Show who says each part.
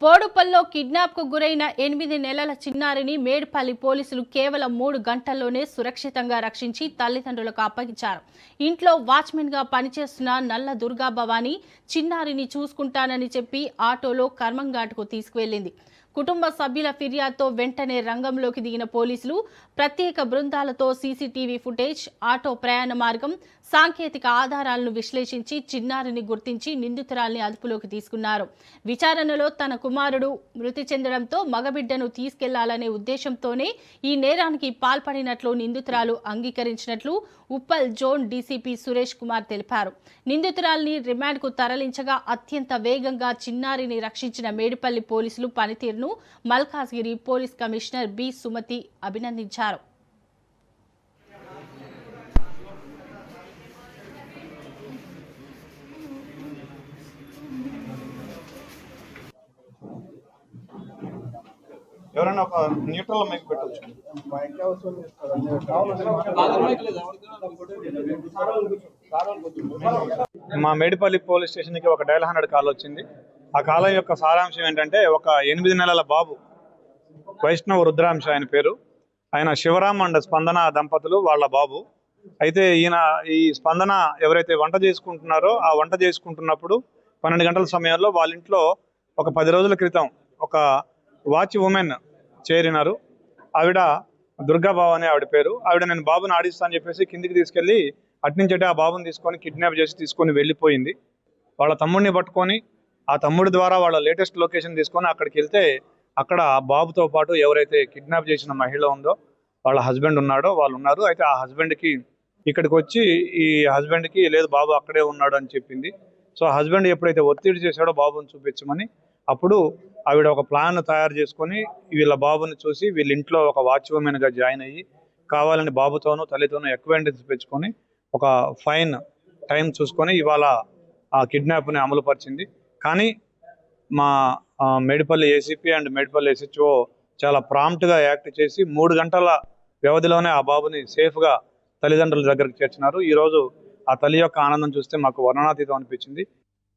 Speaker 1: బోడుపల్లో కిడ్నాప్కు గురైన 8 నెలల చిన్నారిని మేడ్పల్లి పోలీసులు కేవలం 3 గంటల్లోనే సురక్షితంగా రక్షించి తల్లిదండ్రులకు అప్పగించారు. ఇంట్లో వాచ్మెన్గా పనిచేస్తున్న నల్ల దుర్గా భవానీ చిన్నారిని చూసుకుంటానని చెప్పి ఆటోలో కర్మంఘాట్కు తీసుకువెళ్లింది. కుటుంబ సభ్యుల ఫిర్యాదుతో వెంటనే రంగంలోకి దిగిన పోలీసులు ప్రత్యేక బృందాలతో సీసీటీవీ ఫుటేజ్, ఆటో ప్రయాణ మార్గం, సాంకేతిక ఆధారాలను విశ్లేషించి చిన్నారిని గుర్తించి నిందితురాల్ని అదుపులోకి తీసుకున్నారు. విచారణలో తన కుమారుడు మృతి చెందడంతో మగబిడ్డను తీసుకెళ్లాలనే ఉద్దేశంతోనే ఈ నేరానికి పాల్పడినట్లు నిందితురాలు అంగీకరించినట్లు ఉప్పల్ జోన్ డీసీపీ సురేష్ కుమార్ తెలిపారు. నిందితురాల్ని రిమాండ్కు తరలించగా అత్యంత వేగంగా చిన్నారిని రక్షించిన మేడిపల్లి పోలీసులు పనితీరును Malkajgiri police commissioner B Sumathi అభినందించారు.
Speaker 2: ఎవరైనా ఒక న్యూట్రల్ మైక్ పెట్టొచ్చు. మా మేడిపల్లి పోలీస్ స్టేషన్కి ఒక డయల్ 100 కాల్ వచ్చింది. ఆ కాలం యొక్క సారాంశం ఏంటంటే, ఒక 8 నెలల బాబు, వైష్ణవ్ రుద్రాంశ ఆయన పేరు, ఆయన శివరామ్ అండ్ స్పందన దంపతులు వాళ్ళ బాబు. అయితే ఈయన ఈ స్పందన ఎవరైతే వంట చేసుకుంటున్నారో ఆ వంట చేసుకుంటున్నప్పుడు 12 గంటల సమయంలో వాళ్ళ ఇంట్లో ఒక 10 రోజుల క్రితం ఒక వాచ్ ఉమెన్ చేరినారు. ఆవిడ దుర్గా భవానీ ఆవిడ పేరు. ఆవిడ నేను బాబుని ఆడిస్తా అని చెప్పేసి కిందికి తీసుకెళ్లి అట్నుంచటే ఆ బాబుని తీసుకొని కిడ్నాప్ చేసి తీసుకొని వెళ్ళిపోయింది. వాళ్ళ తమ్ముడిని పట్టుకొని ఆ తమ్ముడి ద్వారా వాళ్ళ లేటెస్ట్ లొకేషన్ తీసుకొని అక్కడికి వెళ్తే అక్కడ ఆ బాబుతో పాటు ఎవరైతే కిడ్నాప్ చేసిన మహిళ ఉందో వాళ్ళ హస్బెండ్ ఉన్నాడో వాళ్ళు ఉన్నారు. అయితే ఆ హస్బెండ్కి ఇక్కడికి వచ్చి ఈ హస్బెండ్కి లేదు బాబు అక్కడే ఉన్నాడు అని చెప్పింది. సో హస్బెండ్ ఎప్పుడైతే ఒత్తిడి చేశాడో బాబుని చూపించమని, అప్పుడు ఆవిడ ఒక ప్లాన్ తయారు చేసుకొని వీళ్ళ బాబుని చూసి వీళ్ళ ఇంట్లో ఒక వాచ్ ఉమెన్గా జాయిన్ అయ్యి కావాలని బాబుతోనూ తల్లితోనూ అక్వైంటెన్స్ పెంచుకొని ఒక ఫైన్ టైం చూసుకొని ఇవాళ ఆ కిడ్నాప్ని అమలుపరిచింది. కానీ మా Medipalli ACP and Medipalli SHO చాలా ప్రాంప్ట్గా యాక్ట్ చేసి 3 గంటల వ్యవధిలోనే ఆ బాబుని సేఫ్గా తల్లిదండ్రుల దగ్గరికి చేర్చినారు. ఈరోజు ఆ తల్లి యొక్క ఆనందం చూస్తే మాకు వర్ణనాతీతం అనిపించింది.